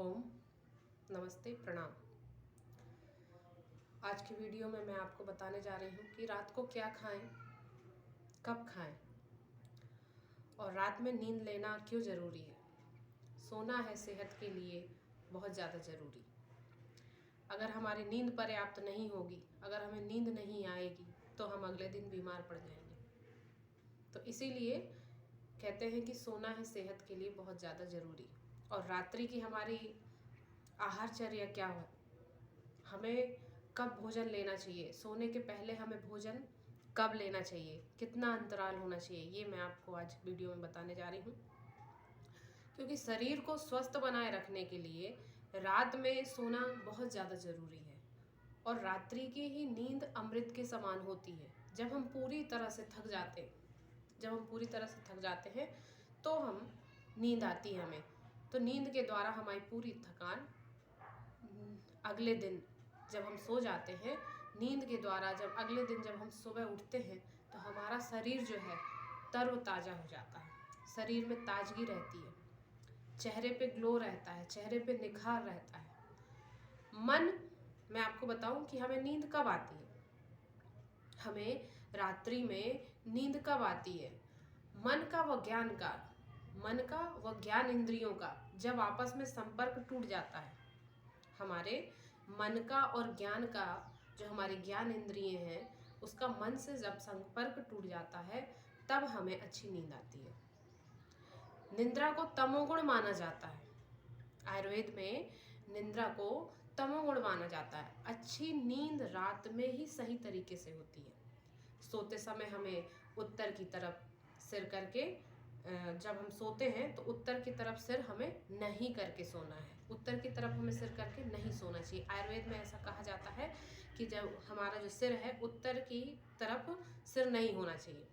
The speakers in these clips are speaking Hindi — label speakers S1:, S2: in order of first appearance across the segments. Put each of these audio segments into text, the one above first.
S1: ओम नमस्ते प्रणाम। आज की वीडियो में मैं आपको बताने जा रही हूँ कि रात को क्या खाएं, कब खाएं और रात में नींद लेना क्यों ज़रूरी है। सोना है सेहत के लिए बहुत ज़्यादा ज़रूरी। अगर हमारी नींद पर्याप्त नहीं होगी, अगर हमें नींद नहीं आएगी तो हम अगले दिन बीमार पड़ जाएंगे। तो इसीलिए कहते हैं कि सोना है सेहत के लिए बहुत ज़्यादा ज़रूरी। और रात्रि की हमारी आहारचर्या क्या हो, हमें कब भोजन लेना चाहिए, सोने के पहले हमें भोजन कब लेना चाहिए, कितना अंतराल होना चाहिए, ये मैं आपको आज वीडियो में बताने जा रही हूँ। क्योंकि शरीर को स्वस्थ बनाए रखने के लिए रात में सोना बहुत ज़्यादा ज़रूरी है। और रात्रि की ही नींद अमृत के समान होती है। जब हम पूरी तरह से थक जाते हैं, तो हम नींद आती है हमें। तो नींद के द्वारा हमारी पूरी थकान अगले दिन जब हम सो जाते हैं, नींद के द्वारा जब अगले दिन जब हम सुबह उठते हैं तो हमारा शरीर जो है तरोताज़ा हो जाता है, शरीर में ताजगी रहती है, चेहरे पे ग्लो रहता है, चेहरे पे निखार रहता है। मैं आपको बताऊं कि हमें नींद कब आती है। हमें रात्रि में नींद कब आती है? मन का व ज्ञान इंद्रियों का जब आपस में संपर्क टूट जाता है। हमारे मन का और ज्ञान का, जो हमारी ज्ञान इंद्रिय हैं, उसका मन से जब संपर्क टूट जाता है तब हमें अच्छी नींद आती है। निद्रा को तमोगुण माना जाता है। आयुर्वेद में निद्रा को तमोगुण माना जाता है। अच्छी नींद रात में ही सही तरीके से होती है। सोते समय हमें उत्तर की तरफ सिर करके, जब हम सोते हैं तो उत्तर की तरफ सिर हमें नहीं करके सोना है। उत्तर की तरफ हमें सिर करके नहीं सोना चाहिए। आयुर्वेद में ऐसा कहा जाता है कि जब हमारा जो सिर है उत्तर की तरफ सिर नहीं होना चाहिए।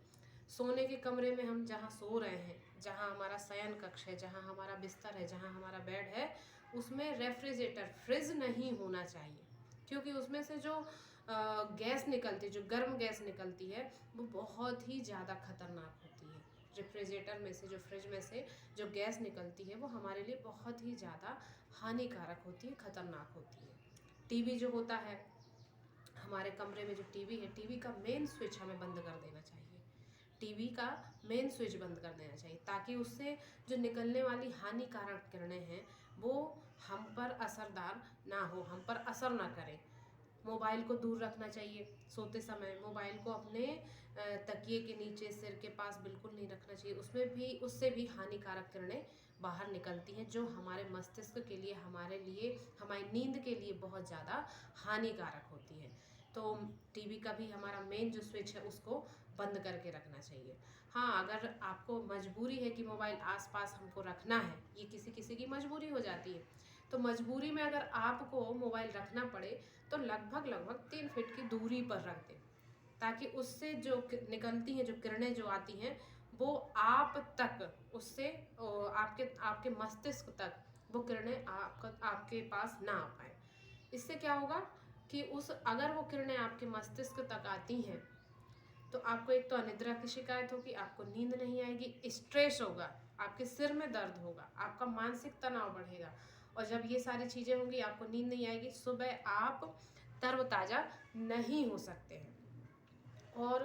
S1: सोने के कमरे में हम जहाँ सो रहे हैं, जहाँ हमारा शयन कक्ष है, जहाँ हमारा बिस्तर है, जहाँ हमारा बेड है, उसमें रेफ्रिजरेटर, फ्रिज नहीं होना चाहिए। क्योंकि उसमें से जो गैस निकलती है, जो गर्म गैस निकलती है, वो बहुत ही ज़्यादा खतरनाक होती है। रेफ्रिजरेटर में से, जो फ्रिज में से जो गैस निकलती है, वो हमारे लिए बहुत ही ज़्यादा हानिकारक होती है, खतरनाक होती है। टीवी जो होता है, हमारे कमरे में जो टीवी है, टीवी का मेन स्विच हमें बंद कर देना चाहिए। टीवी का मेन स्विच बंद कर देना चाहिए ताकि उससे जो निकलने वाली हानिकारक किरणें हैं वो हम पर असरदार ना हो, हम पर असर ना करें। मोबाइल को दूर रखना चाहिए। सोते समय मोबाइल को अपने तकिए के नीचे, सिर के पास बिल्कुल नहीं रखना चाहिए। उससे भी हानिकारक किरणें बाहर निकलती हैं जो हमारे मस्तिष्क के लिए, हमारे लिए, हमारी नींद के लिए बहुत ज़्यादा हानिकारक होती है। तो टीवी का भी हमारा मेन जो स्विच है उसको बंद करके रखना चाहिए। हाँ, अगर आपको मजबूरी है कि मोबाइल आसपास हमको रखना है, ये किसी किसी की मजबूरी हो जाती है, तो मजबूरी में अगर आपको मोबाइल रखना पड़े तो लगभग 3 फीट की दूरी पर रख दें, ताकि उससे जो निकलती हैं, जो किरणें जो आती हैं, वो आप तक, उससे आपके आपके मस्तिष्क तक वो किरणें आपके पास ना आ पाए। इससे क्या होगा कि अगर वो किरणें आपके मस्तिष्क तक आती हैं तो आपको एक तो अनिद्रा की शिकायत होगी, आपको नींद नहीं आएगी, स्ट्रेस होगा, आपके सिर में दर्द होगा, आपका मानसिक तनाव बढ़ेगा। और जब ये सारी चीज़ें होंगी, आपको नींद नहीं आएगी, सुबह आप तरोताज़ा नहीं हो सकते हैं। और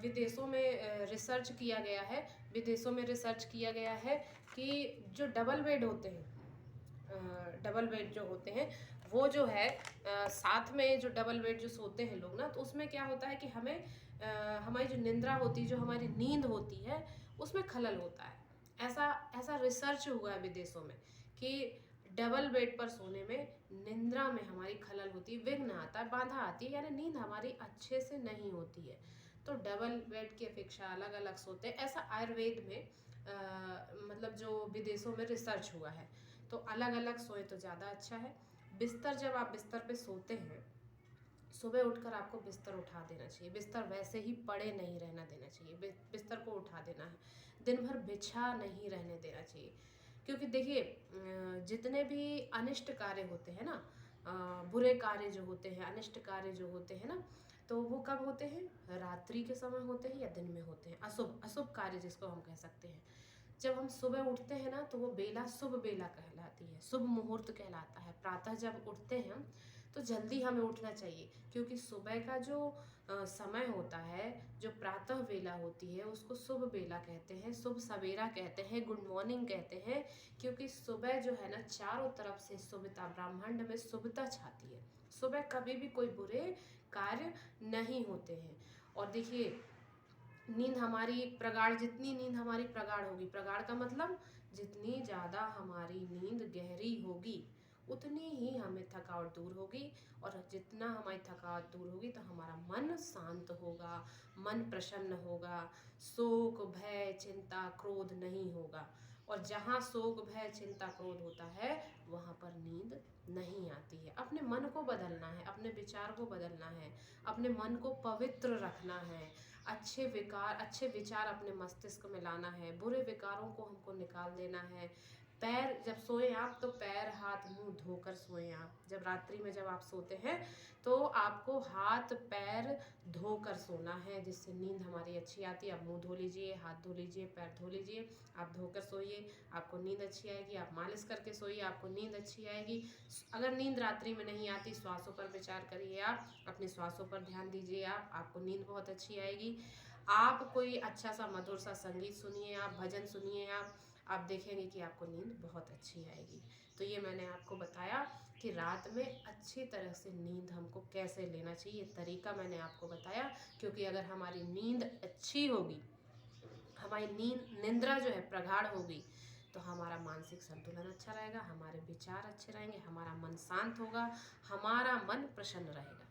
S1: विदेशों में रिसर्च किया गया है, कि जो डबल बेड जो होते हैं, वो जो है साथ में जो डबल बेड जो सोते हैं लोग ना, तो उसमें क्या होता है कि हमारी जो निंद्रा होती है, जो हमारी नींद होती है, उसमें खलल होता है। ऐसा ऐसा रिसर्च हुआ है विदेशों में कि डबल बेड पर सोने में निंद्रा में हमारी खलल होती है, विघ्न आता है, बाधा आती है, यानी नींद हमारी अच्छे से नहीं होती है। तो डबल बेड की अपेक्षा अलग अलग सोते हैं, ऐसा आयुर्वेद में मतलब जो विदेशों में रिसर्च हुआ है। तो अलग अलग सोए तो ज़्यादा अच्छा है। जब आप बिस्तर पे सोते हैं, सुबह उठकर आपको बिस्तर उठा देना चाहिए। बिस्तर वैसे ही पड़े नहीं रहना देना चाहिए, बिस्तर को उठा देना है। दिन भर बिछा नहीं रहने देना चाहिए। क्योंकि देखिए, जितने भी अनिष्ट कार्य होते हैं ना, बुरे कार्य जो होते हैं, अनिष्ट कार्य जो होते हैं ना, तो वो कब होते हैं? रात्रि के समय होते हैं या दिन में होते हैं। अशुभ अशुभ कार्य जिसको हम कह सकते हैं। जब हम सुबह उठते हैं ना तो वो बेला शुभ बेला कहलाती है, शुभ मुहूर्त कहलाता है। प्रातः जब उठते हैं हम तो जल्दी हमें उठना चाहिए, क्योंकि सुबह का जो समय होता है, जो प्रातः बेला होती है, उसको शुभ बेला कहते हैं, शुभ सवेरा कहते हैं, गुड मॉर्निंग कहते हैं। क्योंकि सुबह जो है ना चारों तरफ से शुभता, ब्रह्मांड में शुभता छाती है। सुबह कभी भी कोई बुरे कार्य नहीं होते हैं। और देखिए, नींद हमारी प्रगाढ़, जितनी नींद हमारी प्रगाढ़ होगी, प्रगाढ़ का मतलब जितनी ज़्यादा हमारी नींद गहरी होगी उतनी ही हमें थकावट दूर होगी। और जितना हमारी थकावट दूर होगी तो हमारा मन शांत होगा, मन प्रसन्न होगा, शोक भय चिंता क्रोध नहीं होगा। और जहाँ शोक भय चिंता क्रोध होता है वहाँ पर नींद नहीं आती है। अपने मन को बदलना है, अपने विचार को बदलना है, अपने मन को पवित्र रखना है, अच्छे विचार अपने मस्तिष्क में लाना है, बुरे विकारों को हमको निकाल देना है। पैर जब सोएं आप तो पैर हाथ मुंह धोकर सोएं आप। जब रात्रि में जब आप सोते हैं तो आपको हाथ पैर धोकर सोना है, जिससे नींद हमारी अच्छी आती है। आप मुंह धो लीजिए, हाथ धो लीजिए, पैर धो लीजिए, आप धोकर सोइए, आपको नींद अच्छी आएगी। आप मालिश करके सोइए, आपको नींद अच्छी आएगी। अगर नींद रात्रि में नहीं आती, श्वासों पर विचार करिए, आप अपने श्वासों पर ध्यान दीजिए, आपको नींद बहुत अच्छी आएगी। आप कोई अच्छा सा मधुर सा संगीत सुनिए, आप भजन सुनिए, आप देखेंगे कि आपको नींद बहुत अच्छी आएगी। तो ये मैंने आपको बताया कि रात में अच्छी तरह से नींद हमको कैसे लेना चाहिए, तरीका मैंने आपको बताया। क्योंकि अगर हमारी नींद अच्छी होगी, हमारी निंद्रा जो है प्रगाढ़ होगी, तो हमारा मानसिक संतुलन अच्छा रहेगा, हमारे विचार अच्छे रहेंगे, हमारा मन शांत होगा, हमारा मन प्रसन्न रहेगा।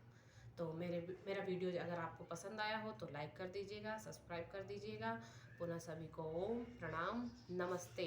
S1: तो मेरा वीडियो अगर आपको पसंद आया हो तो लाइक कर दीजिएगा, सब्सक्राइब कर दीजिएगा। पुनः सभी को ओम प्रणाम, नमस्ते।